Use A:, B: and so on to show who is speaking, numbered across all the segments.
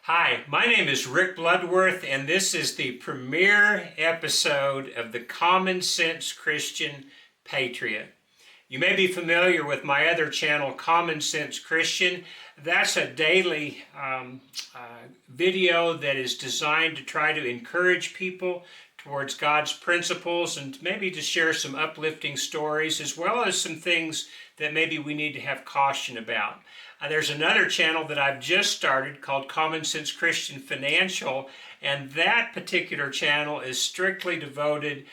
A: Hi, my name is Rick Bloodworth, and this is the premiere episode of the Common Sense Christian Patriot. You may be familiar with my other channel, Common Sense Christian. That's a daily video that is designed to try to encourage people towards God's principles and maybe to share some uplifting stories as well as some things that maybe we need to have caution about. There's another channel that I've just started called Common Sense Christian Financial, and that particular channel is strictly devoted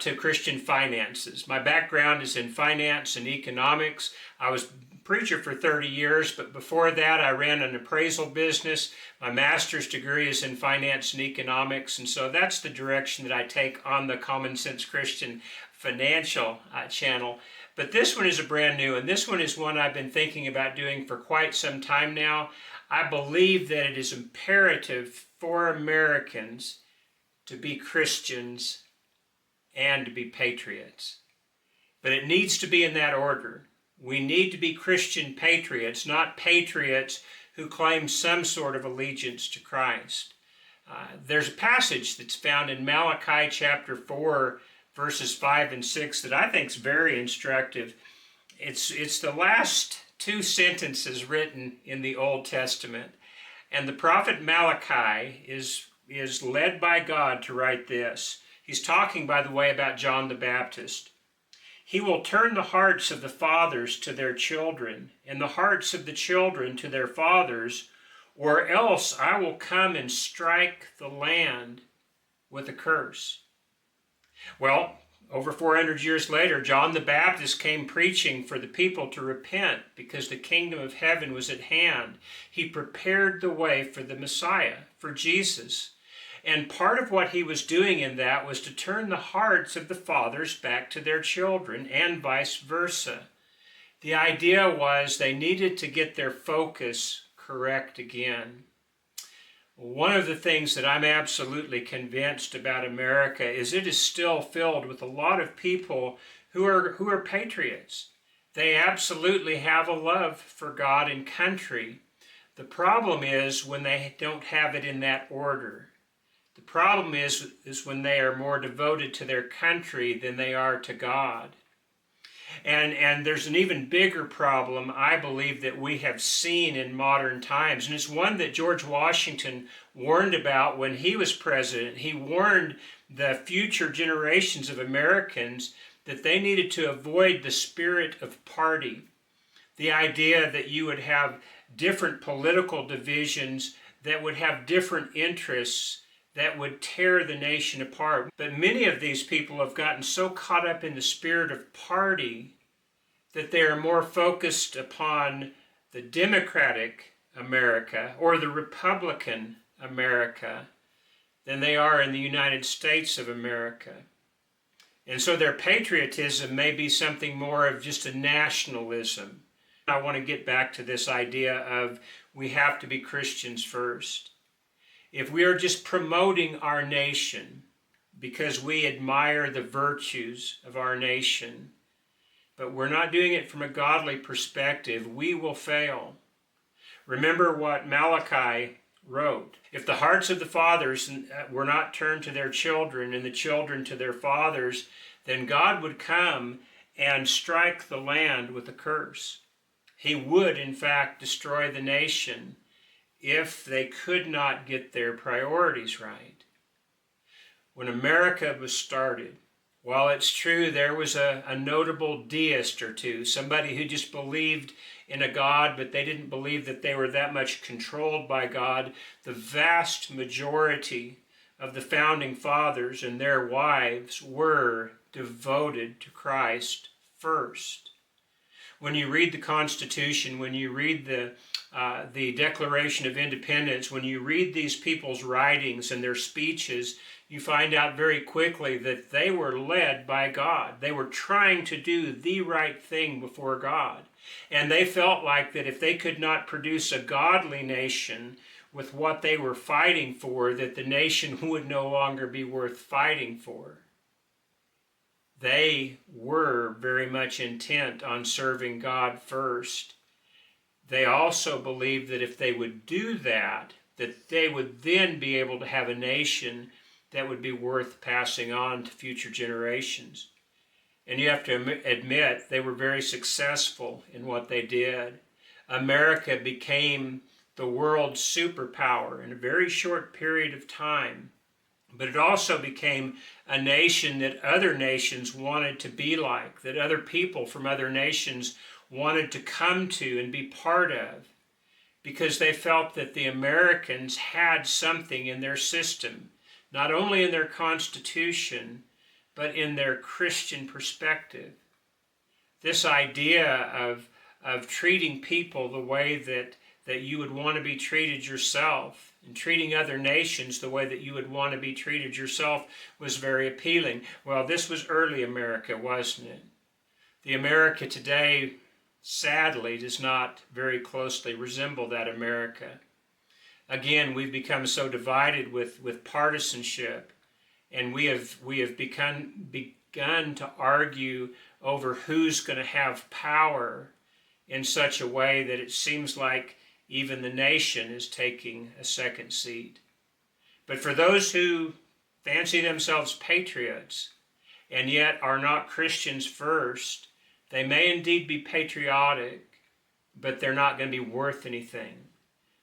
A: to Christian finances. My background is in finance and economics. I was a preacher for 30 years, but before that I ran an appraisal business. My master's degree is in finance and economics, and so that's the direction that I take on the Common Sense Christian Financial channel. But this one is a brand new, and this one is one I've been thinking about doing for quite some time now. I believe that it is imperative for Americans to be Christians and to be patriots. But it needs to be in that order. We need to be Christian patriots, not patriots who claim some sort of allegiance to Christ. There's a passage that's found in Malachi chapter 4, verses 5 and 6 that I think is very instructive. It's the last two sentences written in the Old Testament. And the prophet Malachi is led by God to write this. He's talking, by the way, about John the Baptist. He will turn the hearts of the fathers to their children, and the hearts of the children to their fathers, or else I will come and strike the land with a curse. Well, over 400 years later, John the Baptist came preaching for the people to repent because the kingdom of heaven was at hand. He prepared the way for the Messiah, for Jesus. And part of what he was doing in that was to turn the hearts of the fathers back to their children and vice versa. The idea was they needed to get their focus correct again. One of the things that I'm absolutely convinced about America is it is still filled with a lot of people who are patriots. They absolutely have a love for God and country. The problem is when they don't have it in that order. The problem is when they are more devoted to their country than they are to God. And there's an even bigger problem, I believe, that we have seen in modern times. And it's one that George Washington warned about when he was president. He warned the future generations of Americans that they needed to avoid the spirit of party. The idea that you would have different political divisions that would have different interests that would tear the nation apart. But many of these people have gotten so caught up in the spirit of party that they are more focused upon the Democratic America or the Republican America than they are in the United States of America. And so their patriotism may be something more of just a nationalism. I want to get back to this idea of we have to be Christians first. If we are just promoting our nation because we admire the virtues of our nation, but we're not doing it from a godly perspective, we will fail. Remember what Malachi wrote. If the hearts of the fathers were not turned to their children and the children to their fathers, then God would come and strike the land with a curse. He would, in fact, destroy the nation if they could not get their priorities right. When America was started, while it's true there was a notable deist or two, somebody who just believed in a God, but they didn't believe that they were that much controlled by God, the vast majority of the founding fathers and their wives were devoted to Christ first. When you read the Constitution, when you read the Declaration of Independence, when you read these people's writings and their speeches, you find out very quickly that they were led by God. They were trying to do the right thing before God. And they felt like that if they could not produce a godly nation with what they were fighting for, that the nation would no longer be worth fighting for. They were very much intent on serving God first. They also believed that if they would do that, that they would then be able to have a nation that would be worth passing on to future generations. And you have to admit, they were very successful in what they did. America became the world's superpower in a very short period of time. But it also became a nation that other nations wanted to be like, that other people from other nations wanted to come to and be part of, because they felt that the Americans had something in their system, not only in their Constitution, but in their Christian perspective. This idea of treating people the way that you would want to be treated yourself, and treating other nations the way that you would want to be treated yourself, was very appealing. Well, this was early America, wasn't it? The America today, sadly, does not very closely resemble that America. Again, we've become so divided with partisanship, and we have begun to argue over who's going to have power in such a way that it seems like even the nation is taking a second seat. But for those who fancy themselves patriots and yet are not Christians first, they may indeed be patriotic, but they're not going to be worth anything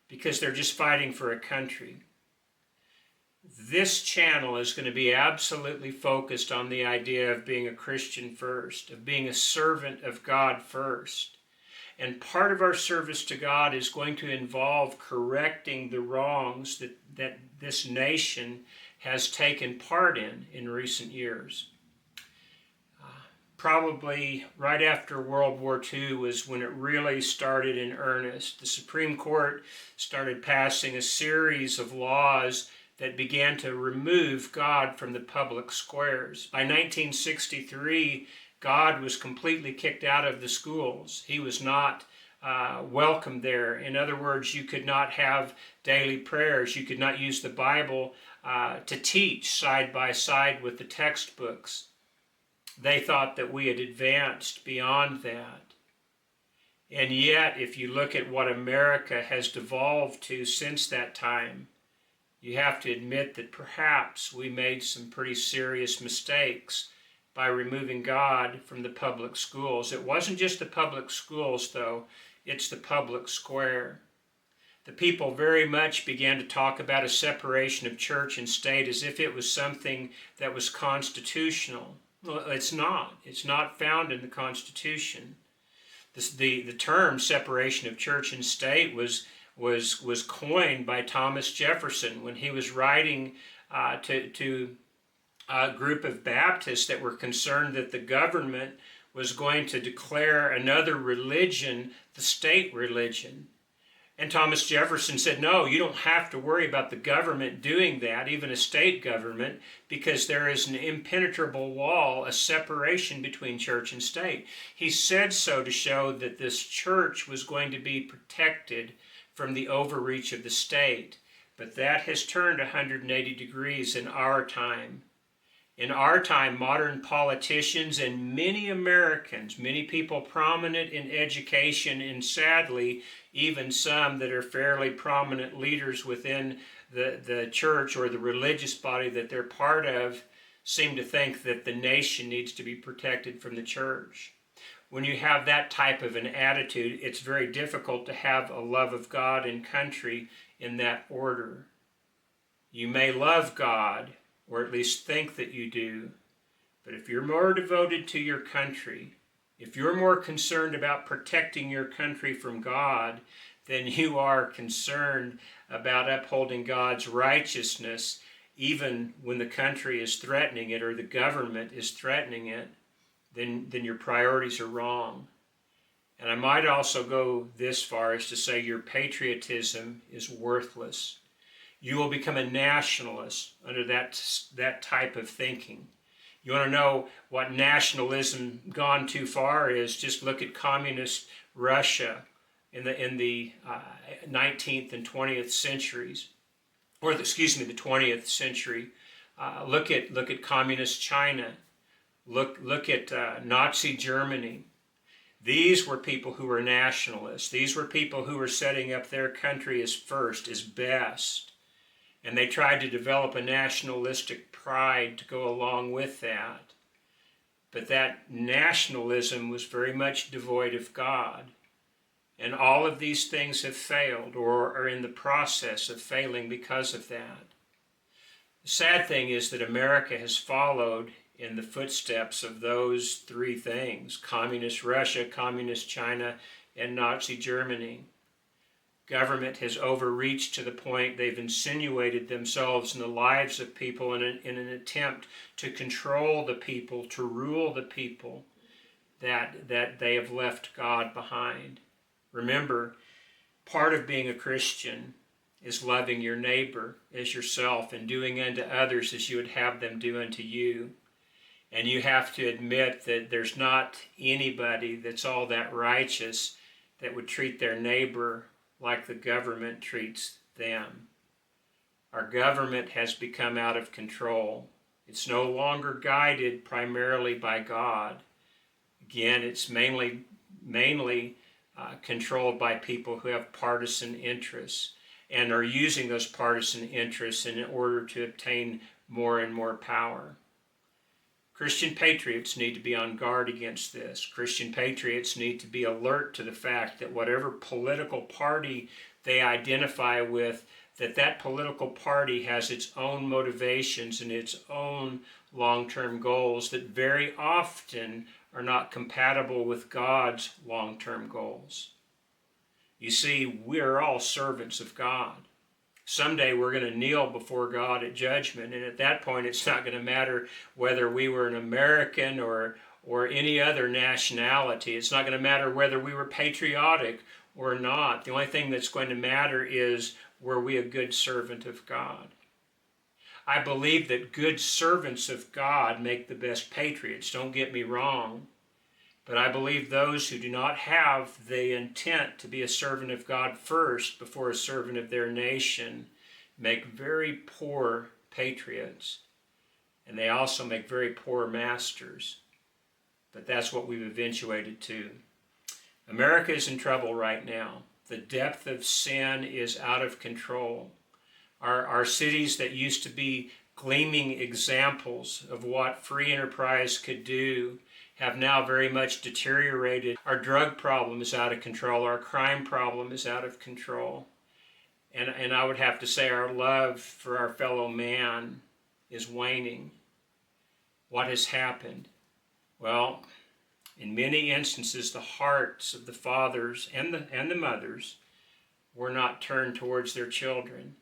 A: because they're just fighting for a country. This channel is going to be absolutely focused on the idea of being a Christian first, of being a servant of God first. And part of our service to God is going to involve correcting the wrongs that this nation has taken part in recent years. Probably right after World War II was when it really started in earnest. The Supreme Court started passing a series of laws that began to remove God from the public squares. By 1963, God was completely kicked out of the schools. He was not welcome there. In other words, you could not have daily prayers. You could not use the Bible to teach side by side with the textbooks. They thought that we had advanced beyond that. And yet, if you look at what America has devolved to since that time, you have to admit that perhaps we made some pretty serious mistakes by removing God from the public schools. It wasn't just the public schools, though. It's the public square. The people very much began to talk about a separation of church and state as if it was something that was constitutional. Well, it's not. It's not found in the Constitution. The term separation of church and state was coined by Thomas Jefferson when he was writing to a group of Baptists that were concerned that the government was going to declare another religion the state religion. And Thomas Jefferson said, no, you don't have to worry about the government doing that, even a state government, because there is an impenetrable wall, a separation between church and state. He said so to show that this church was going to be protected from the overreach of the state. But that has turned 180 degrees in our time. In our time, modern politicians and many Americans, many people prominent in education, and sadly, even some that are fairly prominent leaders within the church or the religious body that they're part of, seem to think that the nation needs to be protected from the church. When you have that type of an attitude, it's very difficult to have a love of God and country in that order. You may love God, or at least think that you do, but if you're more devoted to your country, if you're more concerned about protecting your country from God than you are concerned about upholding God's righteousness, even when the country is threatening it or the government is threatening it, then your priorities are wrong. And I might also go this far as to say your patriotism is worthless. You will become a nationalist under that type of thinking. You want to know what nationalism gone too far is? Just look at communist Russia in the 19th and 20th centuries, or the 20th century. Look at communist China. Look at Nazi Germany. These were people who were nationalists. These were people who were setting up their country as first, as best. And they tried to develop a nationalistic pride to go along with that. But that nationalism was very much devoid of God. And all of these things have failed or are in the process of failing because of that. The sad thing is that America has followed in the footsteps of those three things: Communist Russia, Communist China, and Nazi Germany. Government has overreached to the point they've insinuated themselves in the lives of people in an attempt to control the people, to rule the people, that they have left God behind. Remember, part of being a Christian is loving your neighbor as yourself and doing unto others as you would have them do unto you. And you have to admit that there's not anybody that's all that righteous that would treat their neighbor like the government treats them. Our government has become out of control. It's no longer guided primarily by God. Again, it's mainly controlled by people who have partisan interests and are using those partisan interests in order to obtain more and more power. Christian patriots need to be on guard against this. Christian patriots need to be alert to the fact that whatever political party they identify with, that political party has its own motivations and its own long-term goals that very often are not compatible with God's long-term goals. You see, we're all servants of God. Someday we're going to kneel before God at judgment, and at that point it's not going to matter whether we were an American or any other nationality. It's not going to matter whether we were patriotic or not. The only thing that's going to matter is, were we a good servant of God? I believe that good servants of God make the best patriots, don't get me wrong. But I believe those who do not have the intent to be a servant of God first before a servant of their nation make very poor patriots. And they also make very poor masters. But that's what we've eventuated to. America is in trouble right now. The depth of sin is out of control. Our cities that used to be gleaming examples of what free enterprise could do have now very much deteriorated. Our drug problem is out of control. Our crime problem is out of control. And I would have to say our love for our fellow man is waning. What has happened? Well, in many instances, the hearts of the fathers and the mothers were not turned towards their children.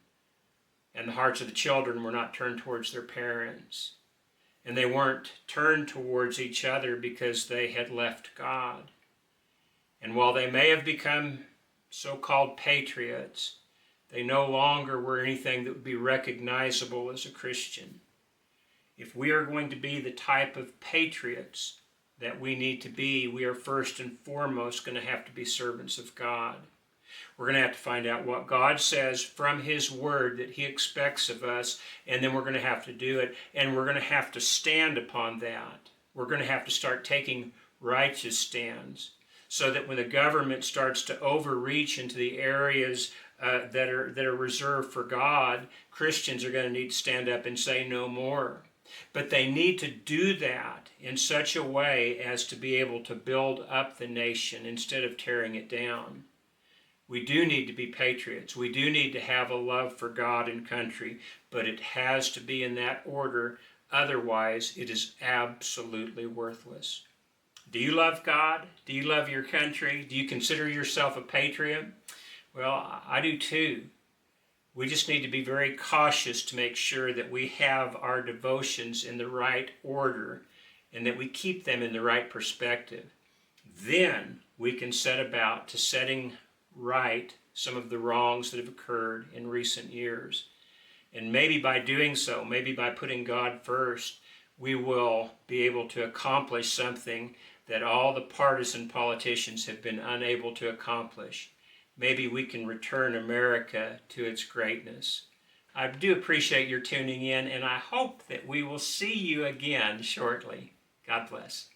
A: And the hearts of the children were not turned towards their parents. And they weren't turned towards each other because they had left God. And while they may have become so-called patriots, they no longer were anything that would be recognizable as a Christian. If we are going to be the type of patriots that we need to be, we are first and foremost going to have to be servants of God. We're going to have to find out what God says from His Word that He expects of us, and then we're going to have to do it, and we're going to have to stand upon that. We're going to have to start taking righteous stands so that when the government starts to overreach into the areas that are reserved for God, Christians are going to need to stand up and say no more. But they need to do that in such a way as to be able to build up the nation instead of tearing it down. We do need to be patriots. We do need to have a love for God and country, but it has to be in that order. Otherwise, it is absolutely worthless. Do you love God? Do you love your country? Do you consider yourself a patriot? Well, I do too. We just need to be very cautious to make sure that we have our devotions in the right order and that we keep them in the right perspective. Then we can set about to setting right some of the wrongs that have occurred in recent years. And maybe by doing so, maybe by putting God first, we will be able to accomplish something that all the partisan politicians have been unable to accomplish. Maybe we can return America to its greatness. I do appreciate your tuning in, and I hope that we will see you again shortly. God bless.